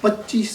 25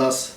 10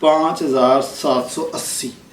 5780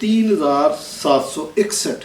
3761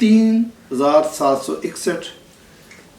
3761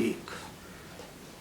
1।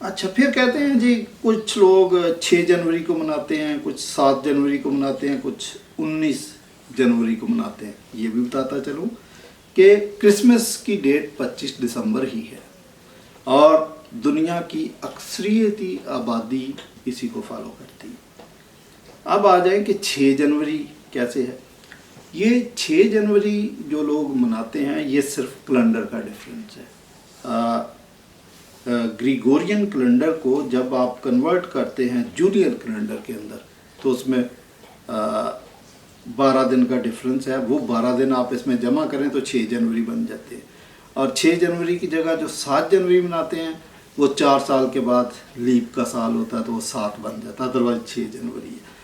اچھا پھر کہتے ہیں جی کچھ لوگ 6 جنوری کو مناتے ہیں، کچھ 7 جنوری کو مناتے ہیں، کچھ 19 جنوری کو مناتے ہیں۔ یہ بھی بتاتا چلوں کہ کرسمس کی ڈیٹ 25 دسمبر ہی ہے اور دنیا کی اکثریتی آبادی اسی کو فالو کرتی ہے۔ اب آ جائیں کہ 6 جنوری کیسے ہے۔ یہ 6 جنوری جو لوگ مناتے ہیں یہ صرف کیلنڈر کا ڈیفرنس ہے۔ گریگورین کیلنڈر کو جب آپ کنورٹ کرتے ہیں جولین کیلنڈر کے اندر تو اس میں 12 دن کا ڈیفرنس ہے، وہ 12 دن آپ اس میں جمع کریں تو 6 جنوری بن جاتے ہیں، اور 6 جنوری کی جگہ جو 7 جنوری مناتے ہیں وہ 4 سال کے بعد لیپ کا سال ہوتا ہے تو وہ 7 بن جاتا ہے، ادروائز 6 جنوری ہے۔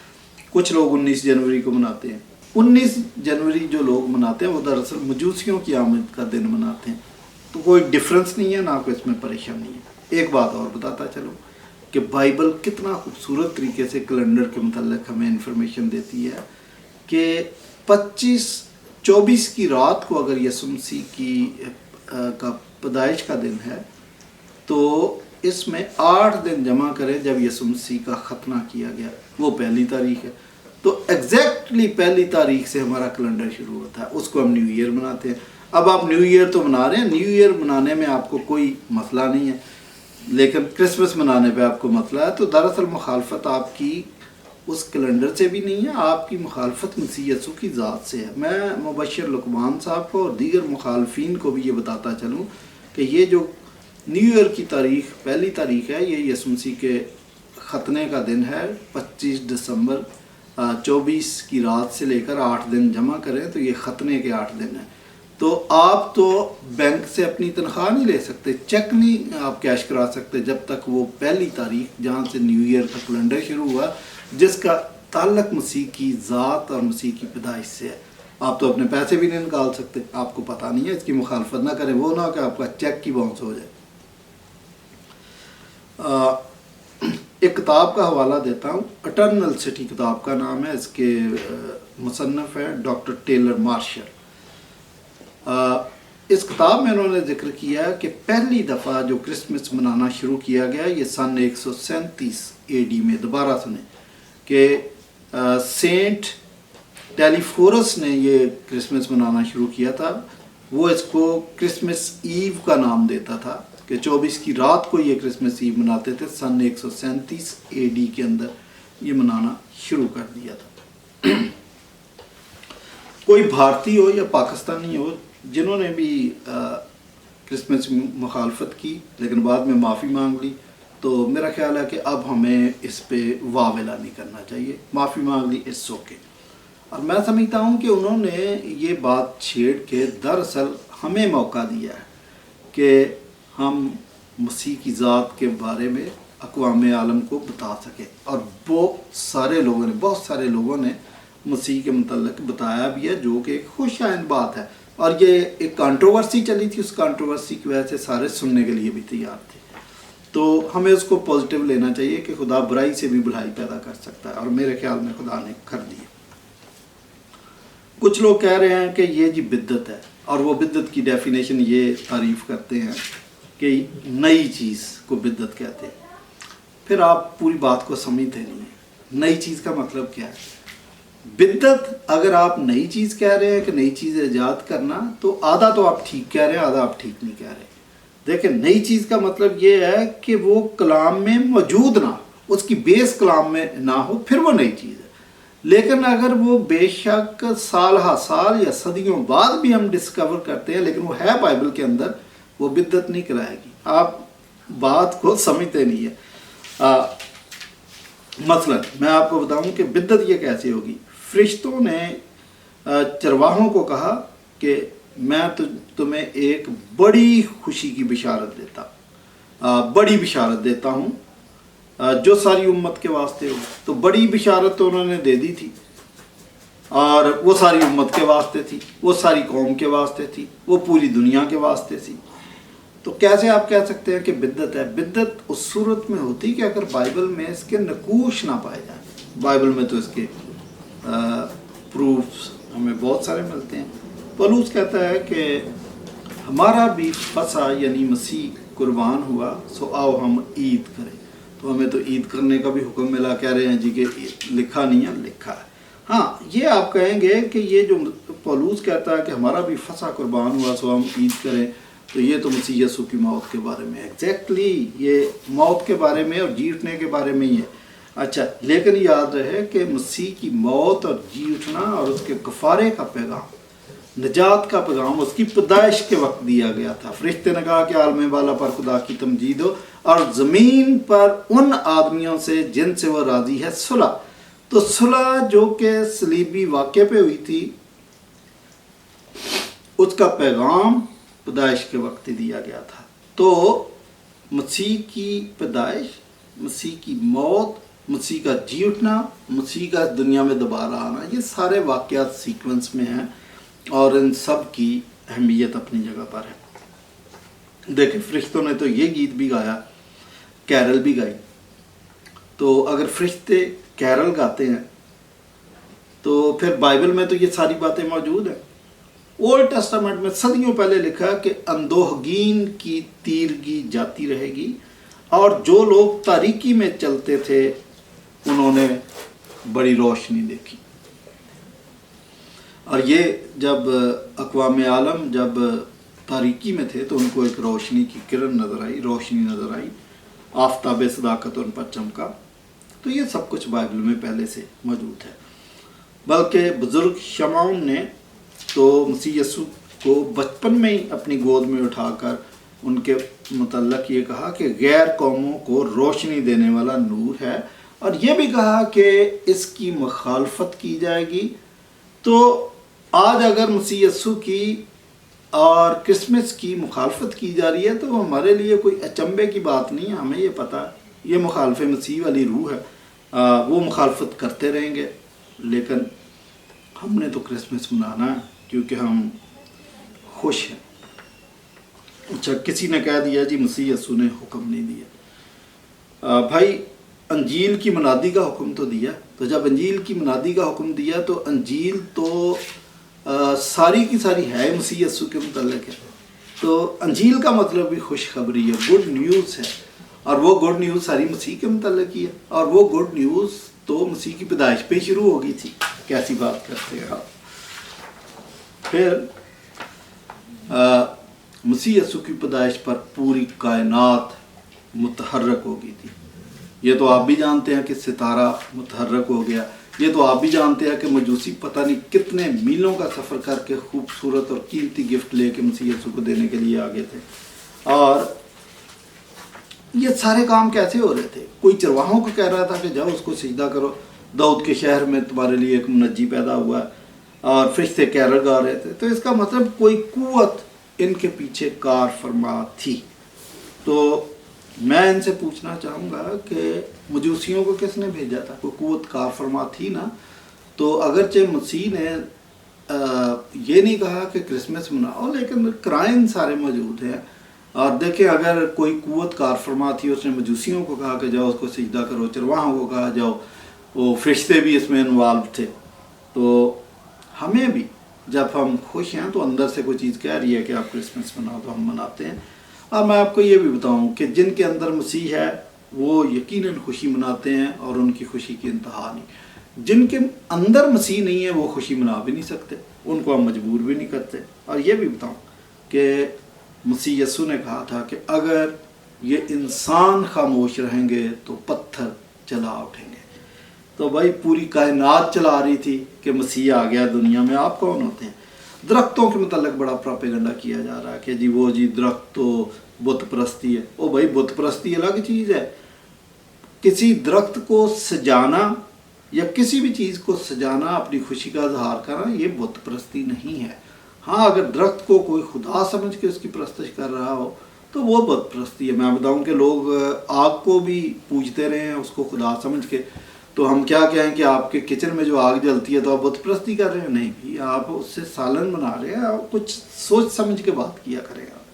کچھ لوگ 19 جنوری کو مناتے ہیں۔ 19 جنوری جو لوگ مناتے ہیں وہ دراصل مجوسیوں کی آمد کا دن مناتے ہیں، تو کوئی ڈفرنس نہیں ہے، نہ کوئی اس میں پریشانی ہے۔ ایک بات اور بتاتا چلوں کہ بائبل کتنا خوبصورت طریقے سے کیلنڈر کے متعلق ہمیں انفارمیشن دیتی ہے کہ 24 کی رات کو اگر یسوع مسیح کی کا پیدائش کا دن ہے تو اس میں 8 دن جمع کریں جب یسوع مسیح کا ختنہ کیا گیا، وہ پہلی تاریخ ہے، تو ایگزیکٹلی پہلی تاریخ سے ہمارا کیلنڈر شروع ہوتا ہے، اس کو ہم نیو ایئر مناتے ہیں۔ اب آپ نیو ایئر تو منا رہے ہیں، نیو ایئر منانے میں آپ کو کوئی مسئلہ نہیں ہے، لیکن کرسمس منانے پہ آپ کو مسئلہ ہے، تو دراصل مخالفت آپ کی اس کیلنڈر سے بھی نہیں ہے، آپ کی مخالفت مسیح یسوع کی ذات سے ہے۔ میں مبشر لقمان صاحب کو اور دیگر مخالفین کو بھی یہ بتاتا چلوں کہ یہ جو نیو ایئر کی تاریخ پہلی تاریخ ہے یہ یسوع مسیح کے ختنے کا دن ہے، 25 دسمبر 24 کی رات سے لے کر 8 دن جمع کریں تو یہ ختنے کے 8 دن ہیں۔ تو آپ تو بینک سے اپنی تنخواہ نہیں لے سکتے، چیک نہیں آپ کیش کرا سکتے جب تک وہ پہلی تاریخ جہاں سے نیو ایئر کا کیلنڈر شروع ہوا جس کا تعلق مسیح کی ذات اور مسیح کی پیدائش سے ہے۔ آپ تو اپنے پیسے بھی نہیں نکال سکتے، آپ کو پتہ نہیں ہے، اس کی مخالفت نہ کریں، وہ نہ کہ آپ کا چیک کی باؤنس ہو جائے۔ ایک کتاب کا حوالہ دیتا ہوں، اٹرنل سٹی کتاب کا نام ہے، اس کے مصنف ہے ڈاکٹر ٹیلر مارشل۔ اس کتاب میں انہوں نے ذکر کیا کہ پہلی دفعہ جو کرسمس منانا شروع کیا گیا یہ سن 137 AD میں، دوبارہ سنیں کہ سینٹ ٹیلیفورس نے یہ کرسمس منانا شروع کیا تھا۔ وہ اس کو کرسمس ایو کا نام دیتا تھا کہ 24 کی رات کو یہ کرسمس ایو مناتے تھے، سن 137 AD کے اندر یہ منانا شروع کر دیا تھا۔ کوئی بھارتی ہو یا پاکستانی ہو جنہوں نے بھی کرسمس مخالفت کی لیکن بعد میں معافی مانگ لی تو میرا خیال ہے کہ اب ہمیں اس پہ واویلا نہیں کرنا چاہیے، معافی مانگ لی اس اوکے۔ اور میں سمجھتا ہوں کہ انہوں نے یہ بات چھیڑ کے دراصل ہمیں موقع دیا ہے کہ ہم مسیح کی ذات کے بارے میں اقوام عالم کو بتا سکیں، اور بہت سارے لوگوں نے مسیح کے متعلق بتایا بھی ہے، جو کہ ایک خوش آئند بات ہے، اور یہ ایک کانٹروورسی چلی تھی، اس کانٹروورسی کی وجہ سے سارے سننے کے لیے بھی تیار تھے۔ تو ہمیں اس کو پازیٹیو لینا چاہیے کہ خدا برائی سے بھی بھلائی پیدا کر سکتا ہے، اور میرے خیال میں خدا نے کر دی۔ کچھ لوگ کہہ رہے ہیں کہ یہ جی بدعت ہے، اور وہ بدعت کی ڈیفینیشن یہ تعریف کرتے ہیں کہ نئی چیز کو بدعت کہتے ہیں۔ پھر آپ پوری بات کو سمجھتے نہیں ہیں، نئی چیز کا مطلب کیا ہے؟ بدعت اگر آپ نئی چیز کہہ رہے ہیں کہ نئی چیز ایجاد کرنا، تو آدھا تو آپ ٹھیک کہہ رہے ہیں، آدھا آپ ٹھیک نہیں کہہ رہے۔ دیکھیں نئی چیز کا مطلب یہ ہے کہ وہ کلام میں موجود نہ ہو، اس کی بیس کلام میں نہ ہو، پھر وہ نئی چیز ہے۔ لیکن اگر وہ بے شک سال ہا سال یا صدیوں بعد بھی ہم ڈسکور کرتے ہیں لیکن وہ ہے بائبل کے اندر، وہ بدعت نہیں کرائے گی۔ آپ بات کو سمجھتے نہیں ہیں۔ مثلا میں آپ کو بتاؤں کہ بدعت یہ کیسے ہوگی۔ فرشتوں نے چرواہوں کو کہا کہ میں تمہیں ایک بڑی خوشی کی بشارت دیتا ہوں جو ساری امت کے واسطے ہو۔ تو بڑی بشارت تو انہوں نے دے دی تھی، اور وہ ساری امت کے واسطے تھی، وہ ساری قوم کے واسطے تھی، وہ پوری دنیا کے واسطے تھی۔ تو کیسے آپ کہہ سکتے ہیں کہ بدعت ہے؟ بدعت اس صورت میں ہوتی کہ اگر بائبل میں اس کے نقوش نہ پائے جائیں۔ بائبل میں تو اس کے پروفس ہمیں بہت سارے ملتے ہیں۔ پولس کہتا ہے کہ ہمارا بھی فسح یعنی مسیح قربان ہوا سو آؤ ہم عید کریں. تو ہمیں تو عید کرنے کا بھی حکم ملا. کہہ رہے ہیں جی کہ لکھا نہیں ہے، لکھا ہے. ہاں یہ آپ کہیں گے کہ یہ جو پولوس کہتا ہے کہ ہمارا بھی فصح قربان ہوا سو ہم عید کریں، تو یہ تو مسیح یسوع کی موت کے بارے میں. ایگزیکٹلی یہ موت کے بارے میں اور جی اٹھنے کے بارے میں ہی ہے. اچھا لیکن یاد رہے کہ مسیح کی موت اور جی اٹھنا اور اس کے کفارے کا پیغام، نجات کا پیغام اس کی پیدائش کے وقت دیا گیا تھا. فرشتے نے کہا کہ عالم بالا پر خدا کی تمجید ہو اور زمین پر ان آدمیوں سے جن سے وہ راضی ہے صلح. تو صلح جو کہ صلیبی واقعے پہ ہوئی تھی اس کا پیغام پیدائش کے وقت ہی دیا گیا تھا. تو مسیح کی پیدائش، مسیح کی موت، مسیح کا جی اٹھنا، مسیح کا دنیا میں دوبارہ آنا، یہ سارے واقعات سیکوینس میں ہیں اور ان سب کی اہمیت اپنی جگہ پر ہے. دیکھیں فرشتوں نے تو یہ گیت بھی گایا، کیرل بھی گائی. تو اگر فرشتے کیرل گاتے ہیں تو پھر بائبل میں تو یہ ساری باتیں موجود ہیں. اولڈ ٹیسٹامنٹ میں صدیوں پہلے لکھا کہ اندوہگین کی تیرگی جاتی رہے گی اور جو لوگ تاریکی میں چلتے تھے انہوں نے بڑی روشنی دیکھی. اور یہ جب اقوام عالم جب تاریکی میں تھے تو ان کو ایک روشنی کی کرن نظر آئی، روشنی نظر آئی، آفتاب صداقت ان پر چمکا. تو یہ سب کچھ بائبل میں پہلے سے موجود ہے. بلکہ بزرگ شمعون نے تو مسیح یسوع کو بچپن میں ہی اپنی گود میں اٹھا کر ان کے متعلق یہ کہا کہ غیر قوموں کو روشنی دینے والا نور ہے، اور یہ بھی کہا کہ اس کی مخالفت کی جائے گی. تو آج اگر مسیح یسوع کی اور کرسمس کی مخالفت کی جا رہی ہے تو ہمارے لیے کوئی اچنبے کی بات نہیں ہے. ہمیں یہ پتہ ہے یہ مخالف مسیح والی روح ہے، وہ مخالفت کرتے رہیں گے. لیکن ہم نے تو کرسمس منانا ہے کیونکہ ہم خوش ہیں. اچھا کسی نے کہہ دیا جی مسیح یسوع نے حکم نہیں دیا. بھائی انجیل کی منادی کا حکم تو دیا. تو جب انجیل کی منادی کا حکم دیا تو انجیل تو ساری کی ساری ہے مسیح یسوع کے متعلق ہے. تو انجیل کا مطلب بھی خوشخبری ہے، گڈ نیوز ہے، اور وہ گڈ نیوز ساری مسیح کے متعلق ہی ہے. اور وہ گڈ نیوز تو مسیح کی پیدائش پہ ہی شروع ہو گئی تھی. کیسی بات کرتے ہیں آپ. پھر مسیح یسوع کی پیدائش پر پوری کائنات متحرک ہو گئی تھی. یہ تو آپ بھی جانتے ہیں کہ ستارہ متحرک ہو گیا. یہ تو آپ بھی جانتے ہیں کہ مجوسی پتہ نہیں کتنے میلوں کا سفر کر کے خوبصورت اور قیمتی گفٹ لے کے مسیح یسوع کو دینے کے لیے آگے تھے. اور یہ سارے کام کیسے ہو رہے تھے؟ کوئی چرواہوں کو کہہ رہا تھا کہ جاؤ اس کو سجدہ کرو، داؤد کے شہر میں تمہارے لیے ایک منجی پیدا ہوا ہے، اور فرشتے کیرل گا رہے تھے. تو اس کا مطلب کوئی قوت ان کے پیچھے کار فرما تھی. تو میں ان سے پوچھنا چاہوں گا کہ مجوسیوں کو کس نے بھیجا تھا؟ کوئی قوت کار فرما تھی نا. تو اگرچہ مسیح نے یہ نہیں کہا کہ کرسمس مناؤ، لیکن کرائن سارے موجود ہیں. اور دیکھیں اگر کوئی قوت کار فرما تھی، اس نے مجوسیوں کو کہا کہ جاؤ اس کو سجدہ کرو، چرواہوں کو کہا جاؤ، وہ فرشتے بھی اس میں انوالو تھے. تو ہمیں بھی جب ہم خوش ہیں تو اندر سے کوئی چیز کہہ رہی ہے کہ آپ کرسمس مناؤ تو ہم مناتے ہیں. اور میں آپ کو یہ بھی بتاؤں کہ جن کے اندر مسیح ہے وہ یقیناً خوشی مناتے ہیں اور ان کی خوشی کی انتہا نہیں. جن کے اندر مسیح نہیں ہے وہ خوشی منا بھی نہیں سکتے، ان کو ہم مجبور بھی نہیں کرتے. اور یہ بھی بتاؤں کہ مسیح یسوع نے کہا تھا کہ اگر یہ انسان خاموش رہیں گے تو پتھر چلا اٹھیں گے. تو بھائی پوری کائنات چلا رہی تھی کہ مسیح آ گیا دنیا میں. آپ کون ہوتے ہیں؟ درختوں کے متعلق بڑا پروپیگنڈا کیا جا رہا ہے کہ جی وہ جی درخت تو بت پرستی ہے. او بھائی بت پرستی الگ چیز ہے. کسی درخت کو سجانا یا کسی بھی چیز کو سجانا، اپنی خوشی کا اظہار کرنا، یہ بت پرستی نہیں ہے. ہاں اگر درخت کو کوئی خدا سمجھ کے اس کی پرستش کر رہا ہو تو وہ بت پرستی ہے. میں بتاؤں کہ لوگ آگ کو بھی پوجتے رہے ہیں اس کو خدا سمجھ کے. تو ہم کیا کہیں کہ آپ کے کچن میں جو آگ جلتی ہے تو آپ بت پرستی کر رہے ہیں؟ نہیں بھی، آپ اس سے سالن بنا رہے ہیں. آپ کچھ سوچ سمجھ کے بات کیا کریں. آپ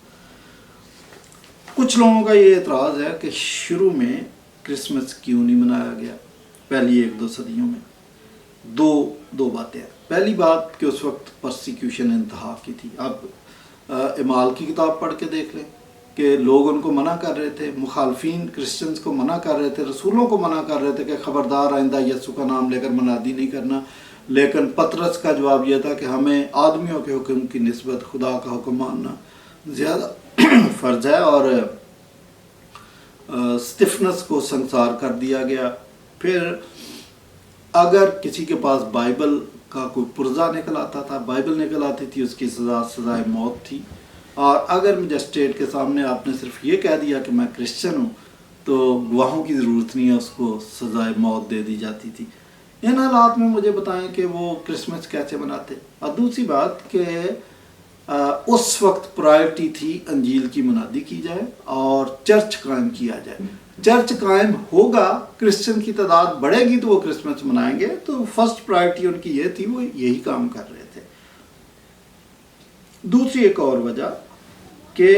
کچھ لوگوں کا یہ اعتراض ہے کہ شروع میں کرسمس کیوں نہیں منایا گیا پہلی 1-2 صدیوں میں. دو باتیں ہیں. پہلی بات کہ اس وقت پرسیکیوشن انتہا کی تھی. اب اعمال کی کتاب پڑھ کے دیکھ لیں کہ لوگ ان کو منع کر رہے تھے، مخالفین کرسچنز کو منع کر رہے تھے، رسولوں کو منع کر رہے تھے کہ خبردار آئندہ یسوع کا نام لے کر منادی نہیں کرنا، لیکن پطرس کا جواب یہ تھا کہ ہمیں آدمیوں کے حکم کی نسبت خدا کا حکم ماننا زیادہ فرض ہے، اور اسٹفنس کو سنسار کر دیا گیا۔ پھر اگر کسی کے پاس بائبل کا کوئی پرزہ نکل آتا تھا، بائبل نکل آتی تھی، اس کی سزائے موت تھی، اور اگر مجسٹریٹ کے سامنے آپ نے صرف یہ کہہ دیا کہ میں کرسچن ہوں تو گواہوں کی ضرورت نہیں ہے، اس کو سزائے موت دے دی جاتی تھی۔ ان حالات میں مجھے بتائیں کہ وہ کرسمس کیسے مناتے؟ اور دوسری بات کہ اس وقت پرائرٹی تھی انجیل کی منادی کی جائے اور چرچ قائم کیا جائے۔ چرچ قائم ہوگا، کرسچن کی تعداد بڑھے گی تو وہ کرسمس منائیں گے، تو فرسٹ پرائرٹی ان کی یہ تھی، وہ یہی کام کر رہے تھے۔ دوسری ایک اور وجہ کہ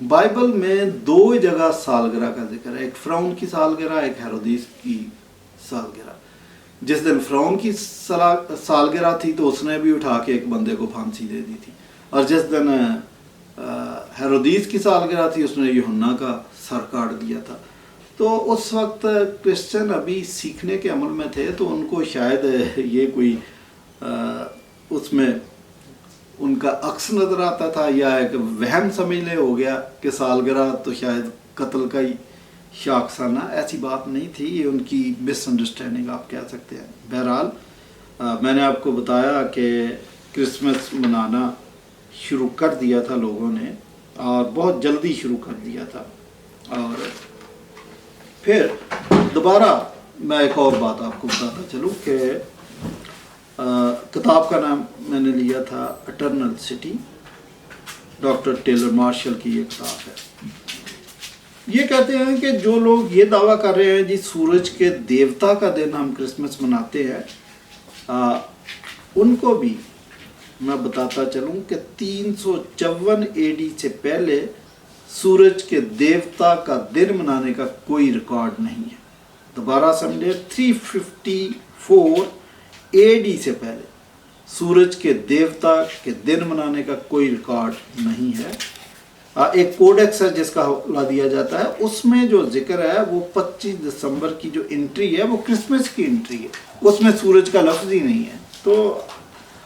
بائبل میں دو جگہ سالگرہ کا ذکر ہے، ایک فرعون کی سالگرہ، ایک ہیرودیس کی سالگرہ۔ جس دن فرعون کی سالگرہ تھی تو اس نے بھی اٹھا کے ایک بندے کو پھانسی دے دی تھی، اور جس دن ہیرودیس کی سالگرہ تھی اس نے یوحنا کا سر کاٹ دیا تھا۔ تو اس وقت کرسچن ابھی سیکھنے کے عمل میں تھے، تو ان کو شاید یہ کوئی اس میں ان کا عکس نظر آتا تھا، یا ایک وہم سمجھ لے ہو گیا کہ سالگرہ تو شاید قتل کا ہی شاخسانہ، ایسی بات نہیں تھی، یہ ان کی مس انڈرسٹینڈنگ آپ کہہ سکتے ہیں۔ بہرحال میں نے آپ کو بتایا کہ کرسمس منانا شروع کر دیا تھا لوگوں نے، اور بہت جلدی شروع کر دیا تھا۔ اور پھر دوبارہ میں ایک اور بات آپ کو بتاتا چلوں کہ کتاب کا نام میں نے لیا تھا Eternal City, doctor Taylor Marshall کی یہ کتاب ہے۔ یہ کہتے ہیں کہ جو لوگ یہ دعویٰ کر رہے ہیں جی سورج کے دیوتا کا دن ہم کرسمس مناتے ہیں، ان کو بھی میں بتاتا چلوں کہ 354 AD سے پہلے سورج کے دیوتا کا دن منانے کا کوئی ریکارڈ نہیں ہے۔ دوبارہ سمجھے، 354 AD سے پہلے سورج کے دیوتا کے دن منانے کا کوئی ریکارڈ نہیں ہے۔ ایک کوڈیکس ہے جس کا حوالہ دیا جاتا ہے، اس میں جو ذکر ہے وہ 25 دسمبر کی جو انٹری ہے وہ کرسمس کی انٹری ہے، اس میں سورج کا لفظ ہی نہیں ہے۔ تو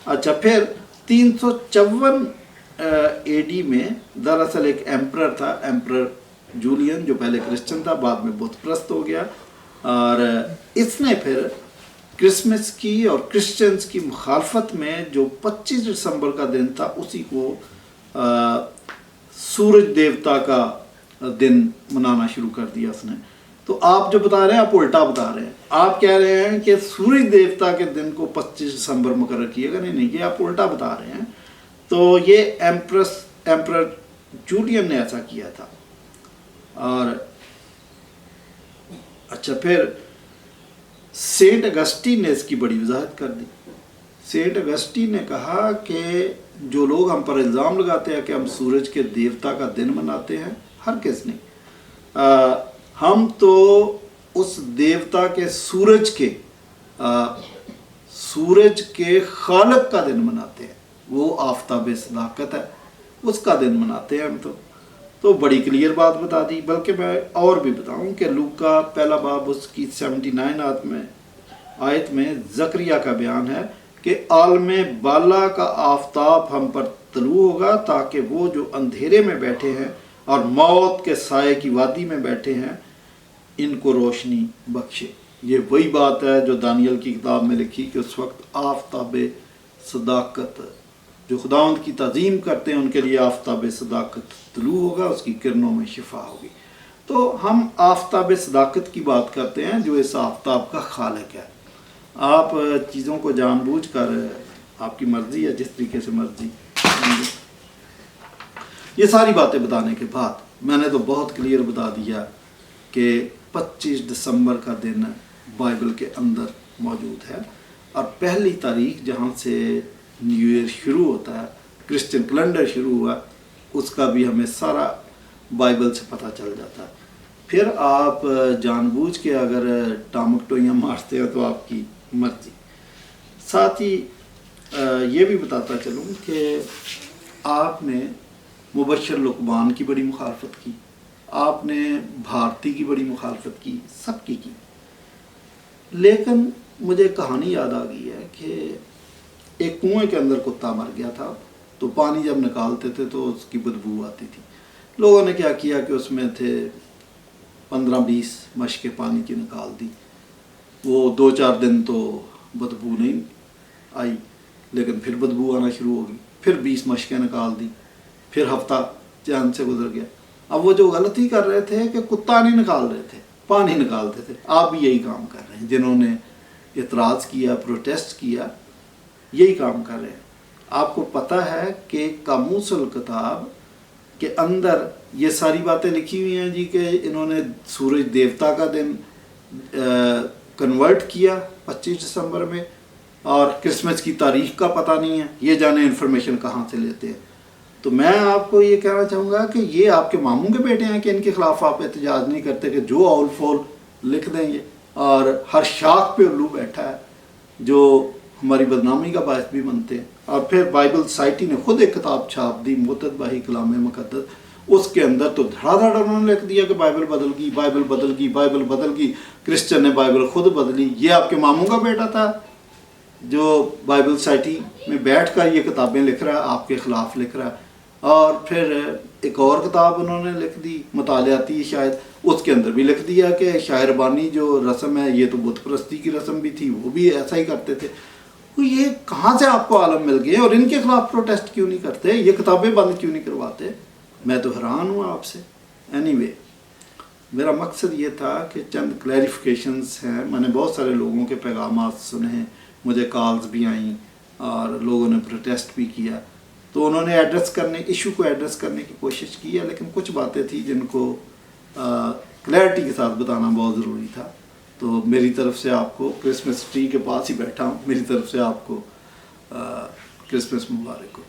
اچھا، پھر 354 AD میں دراصل ایک ایمپرر تھا، ایمپرر جولین، جو پہلے کرسچن تھا، بعد میں بت پرست ہو گیا، اور اس نے پھر کرسمس کی اور کرسچنز کی مخالفت میں جو 25 دسمبر کا دن تھا اسی کو سورج دیوتا کا دن منانا شروع کر دیا اس نے۔ تو آپ جو بتا رہے ہیں آپ الٹا بتا رہے ہیں، آپ کہہ رہے ہیں کہ سورج دیوتا کے دن کو 25 دسمبر مقرر کیے گا، نہیں، یہ آپ الٹا بتا رہے ہیں۔ تو یہ ایمپرر جولین نے ایسا کیا تھا۔ اور اچھا، پھر سینٹ اگسٹین نے اس کی بڑی وضاحت کر دی۔ سینٹ اگسٹین نے کہا کہ جو لوگ ہم پر الزام لگاتے ہیں کہ ہم سورج کے دیوتا کا دن مناتے ہیں، ہرگز نہیں، ہم تو اس دیوتا کے سورج کے خالق کا دن مناتے ہیں، وہ آفتاب صداقت ہے، اس کا دن مناتے ہیں ہم تو بڑی کلیئر بات بتا دی۔ بلکہ میں اور بھی بتاؤں کہ لوکا پہلا باب اس کی 79 آیت میں زکریا کا بیان ہے کہ عالم بالا کا آفتاب ہم پر طلوع ہوگا تاکہ وہ جو اندھیرے میں بیٹھے ہیں اور موت کے سائے کی وادی میں بیٹھے ہیں ان کو روشنی بخشے۔ یہ وہی بات ہے جو دانیل کی کتاب میں لکھی کہ اس وقت آفتاب صداقت، جو خداوند کی تعظیم کرتے ہیں ان کے لیے آفتاب صداقت طلوع ہوگا، اس کی کرنوں میں شفا ہوگی۔ تو ہم آفتاب صداقت کی بات کرتے ہیں جو اس آفتاب کا خالق ہے۔ آپ چیزوں کو جان بوجھ کر، آپ کی مرضی ہے جس طریقے سے مرضی۔ یہ ساری باتیں بتانے کے بعد میں نے تو بہت کلیئر بتا دیا کہ 25 دسمبر کا دن بائبل کے اندر موجود ہے، اور پہلی تاریخ جہاں سے نیو ایئر شروع ہوتا ہے، کرسچن کیلنڈر شروع ہوا، اس کا بھی ہمیں سارا بائبل سے پتہ چل جاتا ہے۔ پھر آپ جان بوجھ کے اگر ٹامک ٹوئیاں مارتے ہیں تو آپ کی مرضی۔ ساتھ ہی یہ بھی بتاتا چلوں کہ آپ نے مبشر لقمان کی بڑی مخالفت کی، آپ نے بھارتی کی بڑی مخالفت کی، سب کی۔ لیکن مجھے کہانی یاد آ گئی ہے کہ ایک کنویں کے اندر کتا مر گیا تھا، تو پانی جب نکالتے تھے تو اس کی بدبو آتی تھی۔ لوگوں نے کیا کیا کہ اس میں تھے 15-20 مشقیں پانی کی نکال دی۔ وہ 2-4 دن تو بدبو نہیں آئی، لیکن پھر بدبو آنا شروع ہو گئی، پھر 20 مشقیں نکال دی، پھر ہفتہ چاند سے گزر گیا۔ اب وہ جو غلطی کر رہے تھے کہ کتا نہیں نکال رہے تھے، پانی نکالتے تھے۔ آپ بھی یہی کام کر رہے ہیں، جنہوں نے اعتراض کیا، پروٹیسٹ کیا، یہی کام کر رہے ہیں۔ آپ کو پتہ ہے کہ قاموس الکتاب کے اندر یہ ساری باتیں لکھی ہوئی ہیں جی کہ انہوں نے سورج دیوتا کا دن کنورٹ کیا 25 دسمبر میں، اور کرسمس کی تاریخ کا پتہ نہیں ہے، یہ جانے انفارمیشن کہاں سے لیتے ہیں۔ تو میں آپ کو یہ کہنا چاہوں گا کہ یہ آپ کے ماموں کے بیٹے ہیں کہ ان کے خلاف آپ احتجاج نہیں کرتے کہ جو اول فول لکھ دیں گے، اور ہر شاخ پہ الو بیٹھا ہے جو ہماری بدنامی کا باعث بھی بنتے ہیں۔ اور پھر بائبل سائٹی نے خود ایک کتاب چھاپ دی، متتبعی کلام مقدس، اس کے اندر تو دھڑا دھڑ انہوں نے لکھ دیا کہ بائبل بدل گئی، بائبل بدل گئی، بائبل بدل گئی، کرسچن نے بائبل خود بدلی۔ یہ آپ کے ماموں کا بیٹا تھا جو بائبل سائٹی میں بیٹھ کر یہ کتابیں لکھ رہا ہے، آپ کے خلاف لکھ رہا ہے۔ اور پھر ایک اور کتاب انہوں نے لکھ دی مطالعاتی شاید، اس کے اندر بھی لکھ دیا کہ شاعر بانی جو رسم ہے یہ تو بت پرستی کی رسم بھی تھی، وہ بھی ایسا ہی کرتے تھے۔ تو یہ کہاں سے آپ کو عالم مل گئے، اور ان کے خلاف پروٹیسٹ کیوں نہیں کرتے، یہ کتابیں بند کیوں نہیں کرواتے؟ میں تو حیران ہوں آپ سے۔ اینی وے، میرا مقصد یہ تھا کہ چند کلیریفیکیشنز ہیں۔ میں نے بہت سارے لوگوں کے پیغامات سنے ہیں، مجھے کالز بھی آئیں اور لوگوں نے پروٹیسٹ بھی کیا، تو انہوں نے ایشو کو ایڈریس کرنے کی کوشش کی ہے، لیکن کچھ باتیں تھیں جن کو کلیئرٹی کے ساتھ بتانا بہت ضروری تھا۔ تو میری طرف سے آپ کو، کرسمس ٹری کے پاس ہی بیٹھا ہوں، میری طرف سے آپ کو کرسمس مبارک ہو۔